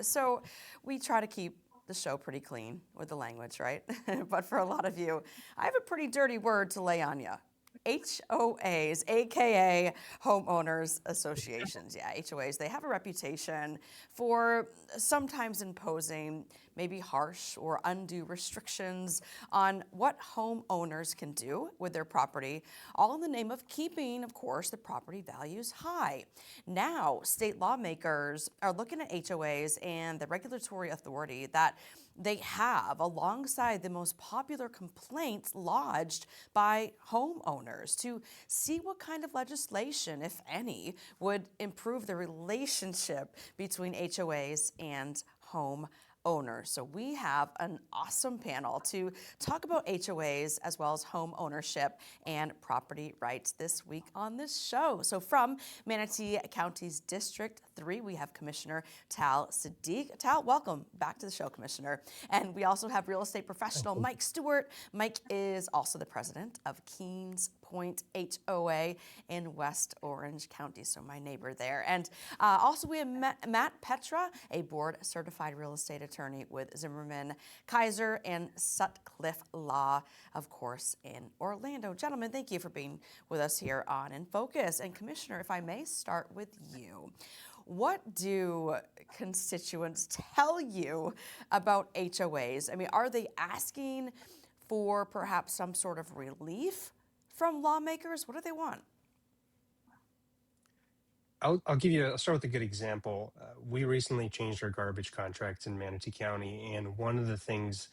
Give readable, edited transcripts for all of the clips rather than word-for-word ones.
So we try to keep the show pretty clean with the language, right? But for a lot of you, I have a pretty dirty word to lay on you. HOAs, aka homeowners associations. Yeah, HOAs, they have a reputation for sometimes imposing maybe harsh or undue restrictions on what homeowners can do with their property, all in the name of keeping, of course, the property values high. Now, state lawmakers are looking at HOAs and the regulatory authority that they have alongside the most popular complaints lodged by homeowners to see what kind of legislation, if any, would improve the relationship between HOAs and home owners. So we have an awesome panel to talk about HOAs as well as home ownership and property rights this week on this show. So from Manatee County's District 3, we have Commissioner Tal Sadiq. Tal, welcome back to the show, Commissioner. And we also have real estate professional Mike Stewart. Mike is also the president of Keens Point HOA in West Orange County, so my neighbor there. And also we have Matt Petra, a board-certified real estate attorney with Zimmerman, Kaiser, and Sutcliffe Law, of course, in Orlando. Gentlemen, thank you for being with us here on In Focus. And Commissioner, if I may start with you. What do constituents tell you about HOAs? I mean, are they asking for perhaps some sort of relief from lawmakers? What do they want? I'll start with a good example. We recently changed our garbage contracts in Manatee County, and one of the things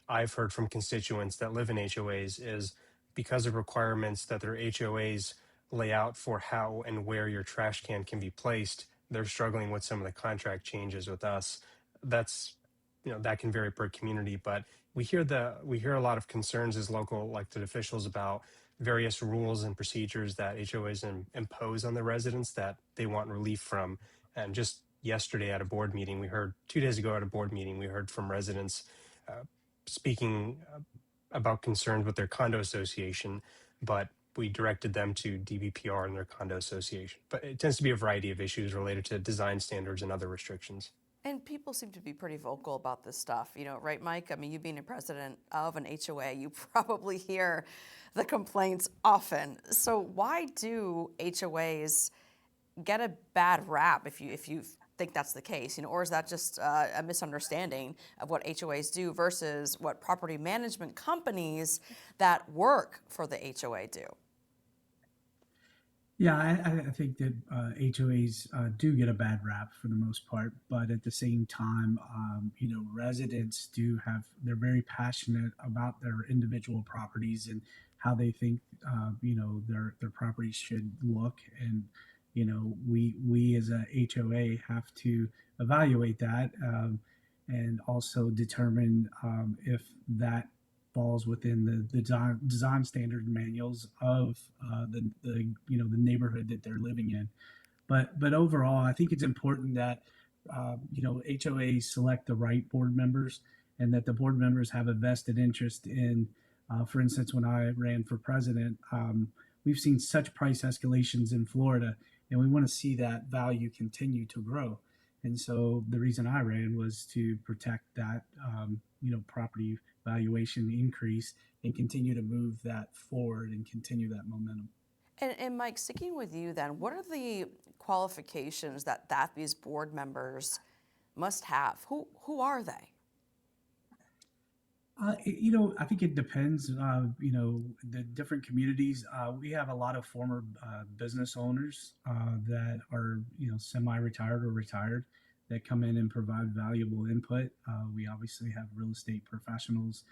I've heard from constituents that live in HOAs is because of requirements that their HOAs lay out for how and where your trash can be placed, they're struggling with some of the contract changes with us. That's, that can vary per community, but we hear a lot of concerns as local elected officials about various rules and procedures that HOAs impose on the residents that they want relief from. And just yesterday at a board meeting, 2 days ago at a board meeting, we heard from residents uh, speaking about concerns with their condo association, but we directed them to DBPR and their condo association. But it tends to be a variety of issues related to design standards and other restrictions. And people seem to be pretty vocal about this stuff, right, Mike? I mean, you being a president of an HOA, you probably hear the complaints often. So why do HOAs get a bad rap if you think that's the case, or is that just a misunderstanding of what HOAs do versus what property management companies that work for the HOA do? Yeah, I think that HOAs do get a bad rap for the most part, but at the same time, residents do they're very passionate about their individual properties and how they think, their properties should look. And, we as a HOA have to evaluate that and also determine if that falls within the design standard manuals of the neighborhood that they're living in. But overall, I think it's important that HOAs select the right board members, and that the board members have a vested interest in. For instance, when I ran for president, we've seen such price escalations in Florida, and we want to see that value continue to grow. And so the reason I ran was to protect that, property valuation increase and continue to move that forward and continue that momentum. And Mike, sticking with you then, what are the qualifications that these board members must have? Who are they? I think it depends. The different communities. We have a lot of former business owners that are, semi-retired or retired that come in and provide valuable input. We obviously have real estate professionals,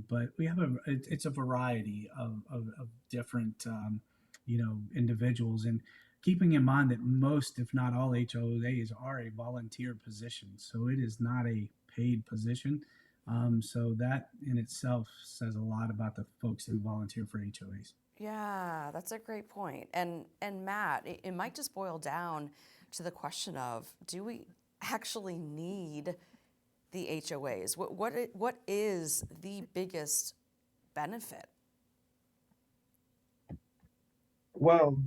but we have it's a variety of different, individuals. And keeping in mind that most, if not all, HOAs are a volunteer position, so it is not a paid position. So that in itself says a lot about the folks who volunteer for HOAs. Yeah, that's a great point. And Matt, it might just boil down to the question of, do we actually need the HOAs? What is the biggest benefit? Well,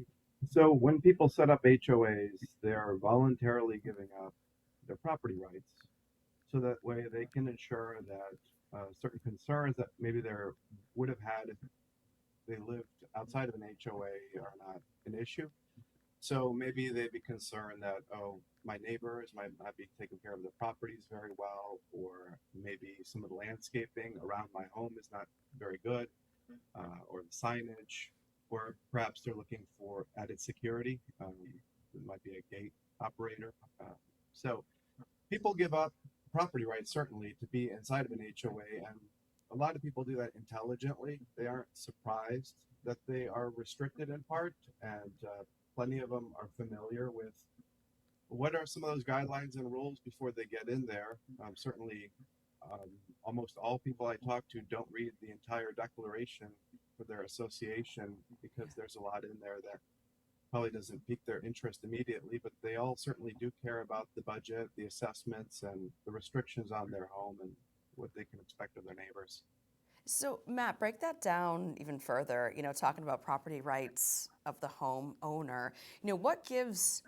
so when people set up HOAs, they're voluntarily giving up their property rights, so that way they can ensure that certain concerns that maybe they would have had if they lived outside of an HOA are not an issue. So maybe they'd be concerned that, oh, my neighbors might not be taking care of their properties very well, or maybe some of the landscaping around my home is not very good, or the signage, or perhaps they're looking for added security. It might be a gate operator. So people give up property rights certainly to be inside of an HOA, and a lot of people do that intelligently. They aren't surprised that they are restricted in part, and plenty of them are familiar with what are some of those guidelines and rules before they get in there. Certainly, almost all people I talk to don't read the entire declaration for their association because there's a lot in there that probably doesn't pique their interest immediately, but they all certainly do care about the budget, the assessments, and the restrictions on their home and what they can expect of their neighbors. So, Matt, break that down even further, talking about property rights of the homeowner. What gives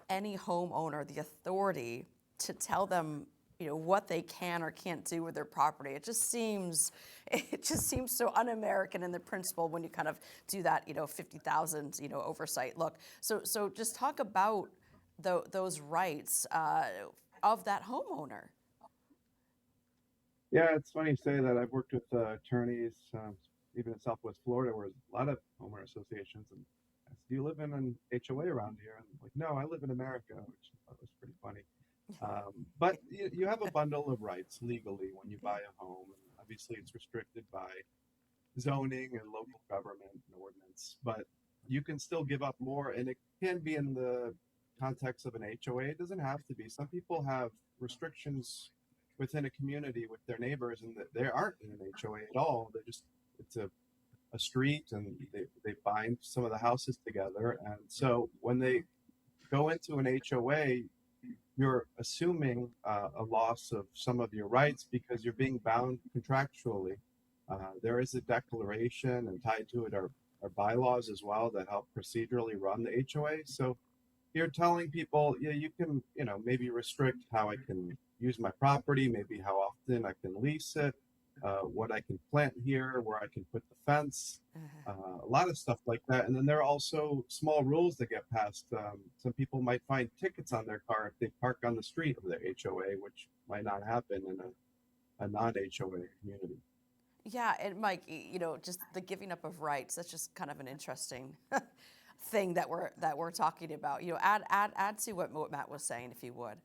any homeowner the authority to tell them, what they can or can't do with their property? It just seems so un-American in the principle when you kind of do that, 50,000, oversight look. So just talk about those rights of that homeowner. Yeah, it's funny you say that. I've worked with attorneys, even in Southwest Florida, where there's a lot of homeowner associations. And I said, do you live in an HOA around here? And I'm like, no, I live in America, which I thought was pretty funny. But you have a bundle of rights legally when you buy a home. And obviously, it's restricted by zoning and local government and ordinance. But you can still give up more, and it can be in the context of an HOA. It doesn't have to be. Some people have restrictions within a community with their neighbors, and that they aren't in an HOA at all. It's a street, and they bind some of the houses together. And so when they go into an HOA, you're assuming a loss of some of your rights because you're being bound contractually. There is a declaration, and tied to it are bylaws as well that help procedurally run the HOA. So you're telling people, yeah, you can, maybe restrict how I can use my property, maybe how often I can lease it, what I can plant here, where I can put the fence, a lot of stuff like that. And then there are also small rules that get passed. Some people might find tickets on their car if they park on the street of their HOA, which might not happen in a non-HOA community. Yeah, and Mike, just the giving up of rights, that's just kind of an interesting thing that we're talking about. Add to what Matt was saying, if you would.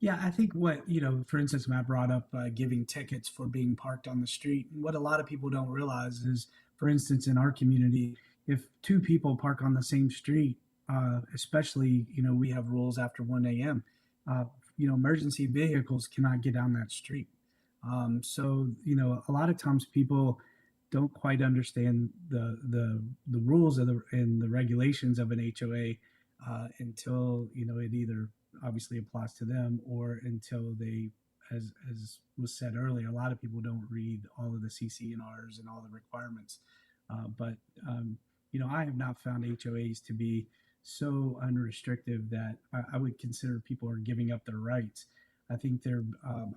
Yeah, I think for instance, Matt brought up giving tickets for being parked on the street. And what a lot of people don't realize is, for instance, in our community, if two people park on the same street, especially, we have rules after 1 a.m., emergency vehicles cannot get down that street. So, a lot of times people don't quite understand the rules and the regulations of an HOA until, it either obviously applies to them, or until they, as was said earlier, a lot of people don't read all of the CC&Rs and all the requirements. But I have not found HOAs to be so unrestrictive that I would consider people are giving up their rights. I think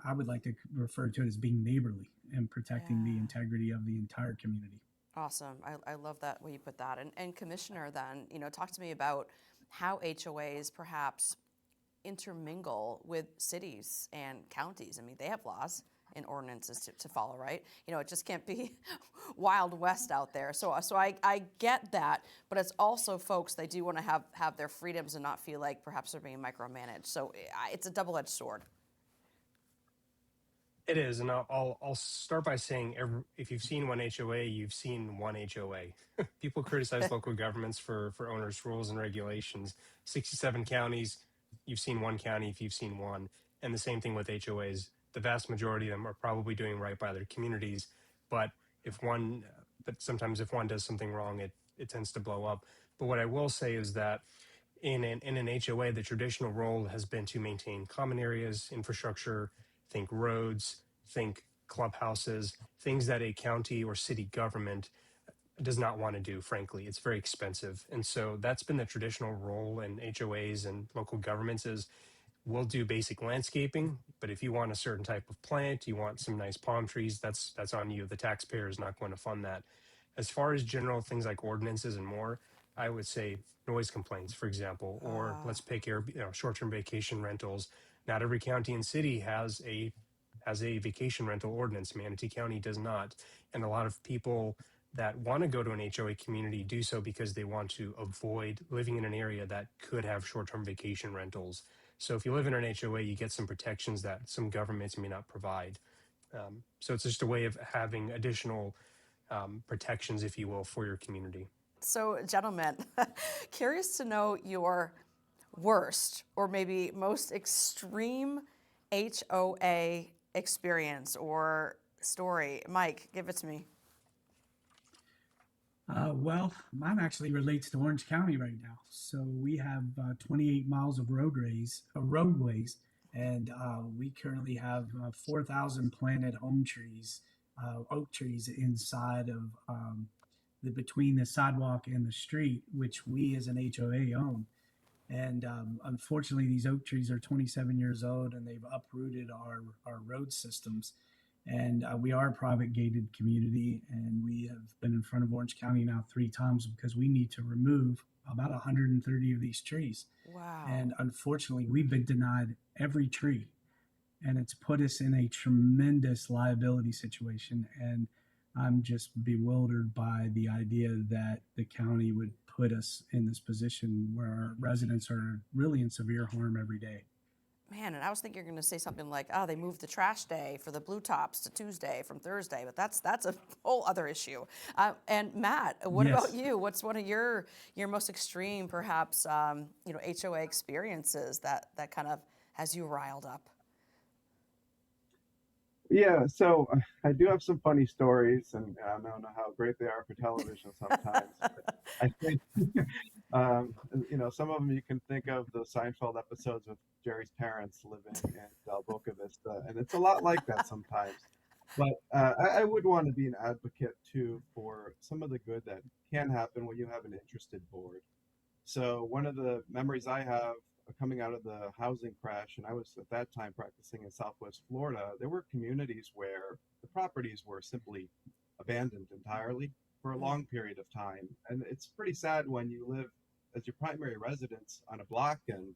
I would like to refer to it as being neighborly and protecting the integrity of the entire community. Awesome. I love that way you put that. And Commissioner, then, talk to me about how HOAs perhaps intermingle with cities and counties. I mean, they have laws and ordinances to follow, right? It just can't be Wild West out there. So I get that, but it's also folks, they do want to have their freedoms and not feel like perhaps they're being micromanaged. So it's a double-edged sword. It is, and I'll start by saying if you've seen one HOA, you've seen one HOA. People criticize local governments for owners' rules and regulations. 67 counties, you've seen one county if you've seen one, and the same thing with HOAs. The vast majority of them are probably doing right by their communities, but sometimes if one does something wrong, it tends to blow up. But what I will say is that in an HOA, the traditional role has been to maintain common areas, infrastructure, think roads, think clubhouses, things that a county or city government does not want to do, frankly. It's very expensive. And so that's been the traditional role in HOAs and local governments, is we'll do basic landscaping, but if you want a certain type of plant, you want some nice palm trees, that's on you. The taxpayer is not going to fund that. As far as general things like ordinances and more, I would say noise complaints, for example, or let's pick short-term vacation rentals. Not every county and city has a vacation rental ordinance. Manatee County does not, and a lot of people that want to go to an HOA community do so because they want to avoid living in an area that could have short-term vacation rentals. So if you live in an HOA, you get some protections that some governments may not provide. So it's just a way of having additional protections, if you will, for your community. So, gentlemen, curious to know your worst or maybe most extreme HOA experience or story. Mike, give it to me. Well, mine actually relates to Orange County right now. So we have 28 miles of roadways, and we currently have 4,000 planted oak trees inside of between the sidewalk and the street, which we as an HOA own. And unfortunately, these oak trees are 27 years old, and they've uprooted our road systems. And we are a private gated community, and we have been in front of Orange County now 3 times because we need to remove about 130 of these trees. Wow. And unfortunately, we've been denied every tree, and it's put us in a tremendous liability situation. And I'm just bewildered by the idea that the county would put us in this position where our residents are really in severe harm every day. Man, and I was thinking you're going to say something like, "Oh, they moved the trash day for the blue tops to Tuesday from Thursday," but that's a whole other issue. And Matt, what Yes. about you? What's one of your most extreme, perhaps, HOA experiences that kind of has you riled up? Yeah, so I do have some funny stories, and I don't know how great they are for television sometimes. But I think, some of them you can think of the Seinfeld episodes with Jerry's parents living in Boca Vista, and it's a lot like that sometimes. But I would want to be an advocate too for some of the good that can happen when you have an interested board. So one of the memories I have coming out of the housing crash, and I was at that time practicing in Southwest Florida, there were communities where the properties were simply abandoned entirely for a long period of time. And it's pretty sad when you live as your primary residence on a block and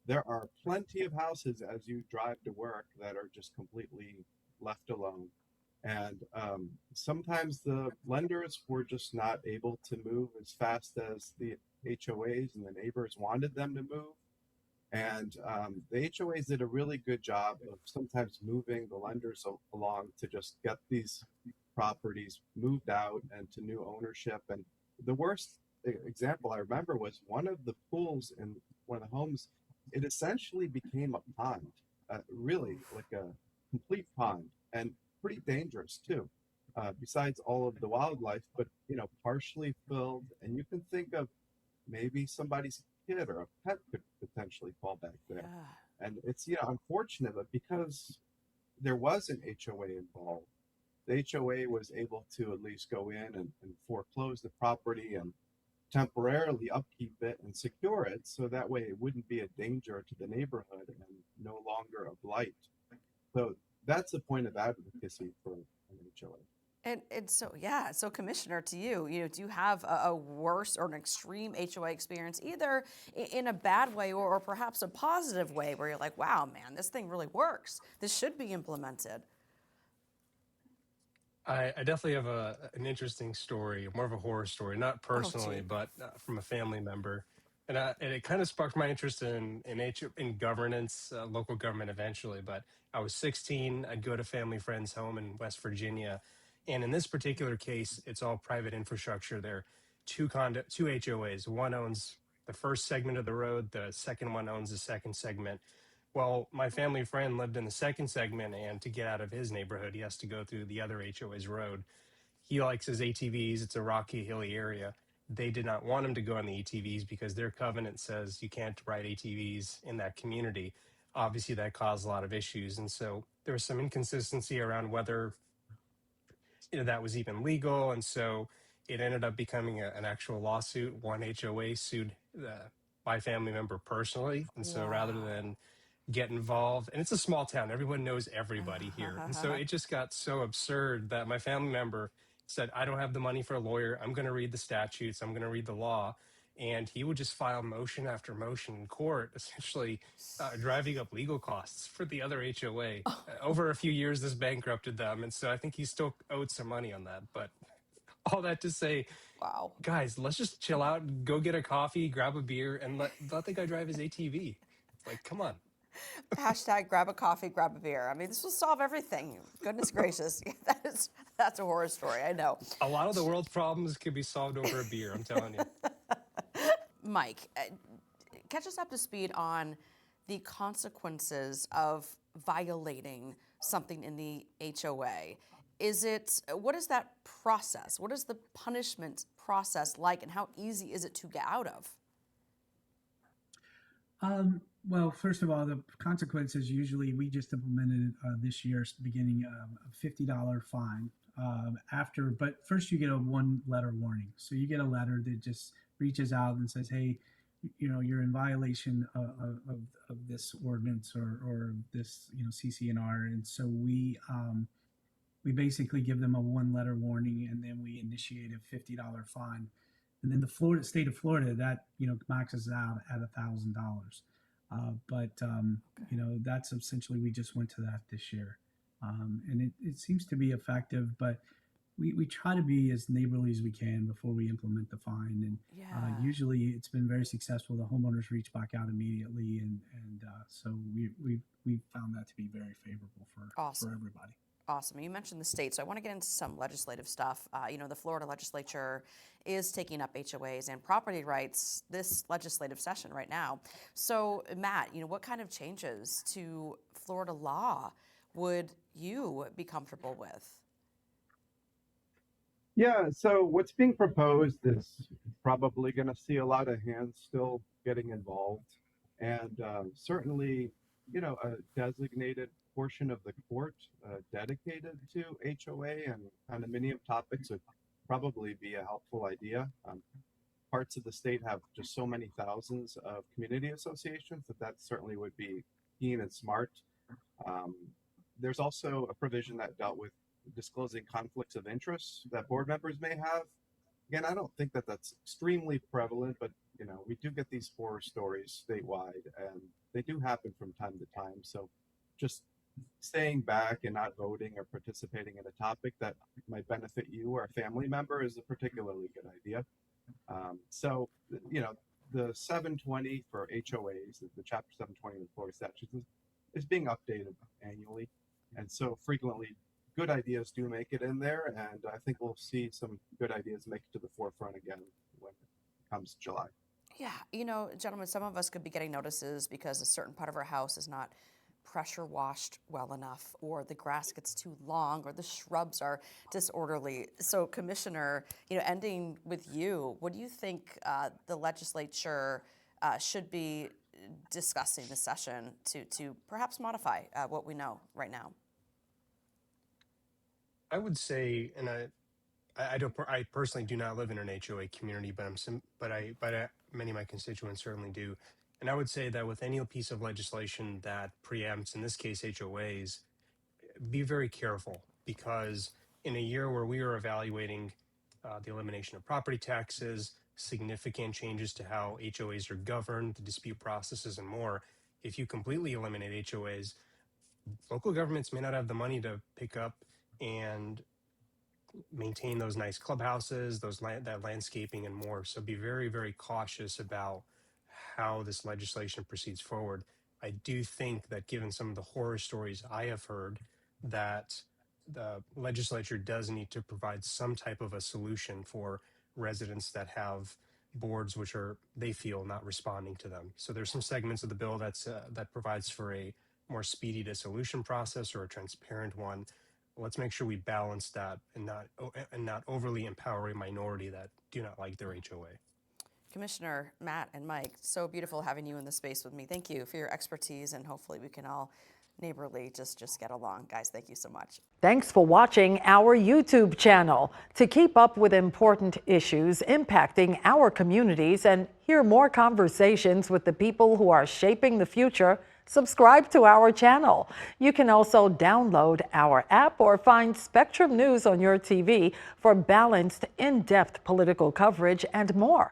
there are plenty of houses as you drive to work that are just completely left alone. And sometimes the lenders were just not able to move as fast as the HOAs and the neighbors wanted them to move. And the HOAs did a really good job of sometimes moving the lenders along to just get these properties moved out and to new ownership. And the worst example I remember was one of the pools in one of the homes. It essentially became a pond, really like a complete pond, and pretty dangerous too. Besides all of the wildlife, but partially filled, and you can think of maybe somebody's kid or a pet could potentially fall back there. Yeah. And it's unfortunate, but because there was an HOA involved, the HOA was able to at least go in and foreclose the property and temporarily upkeep it and secure it so that way it wouldn't be a danger to the neighborhood and no longer a blight. So that's the point of advocacy for an HOA. And so, yeah, so Commissioner, to you, do you have a worse or an extreme HOA experience, either in a bad way or perhaps a positive way, where you're like, wow, man, this thing really works. This should be implemented. I definitely have an interesting story, more of a horror story, not Oh, personally, gee. but from a family member. And it kind of sparked my interest in governance, local government eventually. But I was 16. I'd go to family friend's home in West Virginia. And in this particular case, it's all private infrastructure. There are two HOAs. One owns the first segment of the road. The second one owns the second segment. Well, my family friend lived in the second segment, and to get out of his neighborhood, he has to go through the other HOA's road. He likes his ATVs. It's a rocky, hilly area. They did not want him to go on the ATVs because their covenant says you can't ride ATVs in that community. Obviously, that caused a lot of issues. And so there was some inconsistency around whether that was even legal. And so it ended up becoming an actual lawsuit. One HOA sued my family member personally. And so rather Wow. than get involved. And it's a small town. Everyone knows everybody here. And so it just got so absurd that my family member said, I don't have the money for a lawyer. I'm going to read the statutes. I'm going to read the law. And he would just file motion after motion in court, essentially driving up legal costs for the other HOA. Over a few years, this bankrupted them. And so I think he still owed some money on that. But all that to say, Wow. guys, let's just chill out and go get a coffee, grab a beer, and let the guy drive his ATV. Like, come on. Hashtag grab a coffee, grab a beer. I mean, this will solve everything. Goodness gracious. That's a horror story, I know. A lot of the world's problems could be solved over a beer, I'm telling you. Mike, catch us up to speed on the consequences of violating something in the HOA. What is that process? What is the punishment process like, and how easy is it to get out of? Well, first of all, the consequences usually we just implemented this year, beginning a $50 fine. But first you get a 1-letter warning. So you get a letter that just reaches out and says, hey, you're in violation of this ordinance or this, CC&R. And so we basically give them a 1-letter warning, and then we initiate a $50 fine. And then the state of Florida, that, maxes out at $1,000. That's essentially, we just went to that this year. And it seems to be effective, but we try to be as neighborly as we can before we implement the fine. And usually it's been very successful. The homeowners reach back out immediately. And so we found that to be very favorable for everybody. Awesome. You mentioned the state, so I want to get into some legislative stuff. The Florida legislature is taking up HOAs and property rights this legislative session right now. So, Matt, what kind of changes to Florida law would you be comfortable with? Yeah, so what's being proposed is probably going to see a lot of hands still getting involved, and certainly, a designated portion of the court dedicated to HOA and condominium topics would probably be a helpful idea. Parts of the state have just so many thousands of community associations that certainly would be keen and smart. There's also a provision that dealt with disclosing conflicts of interest that board members may have. Again, I don't think that that's extremely prevalent, but we do get these horror stories statewide, and they do happen from time to time. So just staying back and not voting or participating in a topic that might benefit you or a family member is a particularly good idea. The 720 for HOAs, the Chapter 720 of the Florida statutes, is being updated annually. And so frequently good ideas do make it in there. And I think we'll see some good ideas make it to the forefront again when it comes July. Yeah, gentlemen, some of us could be getting notices because a certain part of our house is not pressure washed well enough, or the grass gets too long, or the shrubs are disorderly. So, Commissioner, ending with you, what do you think the legislature should be discussing this session to perhaps modify what we know right now? I would say, and I personally do not live in an HOA community, but many of my constituents certainly do. And I would say that with any piece of legislation that preempts, in this case, HOAs, be very careful, because in a year where we are evaluating the elimination of property taxes, significant changes to how HOAs are governed, the dispute processes, and more, if you completely eliminate HOAs, local governments may not have the money to pick up and maintain those nice clubhouses, that landscaping and more. So be very, very cautious about how this legislation proceeds forward. I do think that, given some of the horror stories I have heard, that the legislature does need to provide some type of a solution for residents that have boards which are, they feel, not responding to them. So there's some segments of the bill that provides for a more speedy dissolution process or a transparent one. Let's make sure we balance that and not overly empower a minority that do not like their HOA. Commissioner, Matt, and Mike, so beautiful having you in the space with me. Thank you for your expertise, and hopefully we can all neighborly just get along. Guys, thank you so much. Thanks for watching our YouTube channel. To keep up with important issues impacting our communities and hear more conversations with the people who are shaping the future, subscribe to our channel. You can also download our app or find Spectrum News on your TV for balanced, in-depth political coverage and more.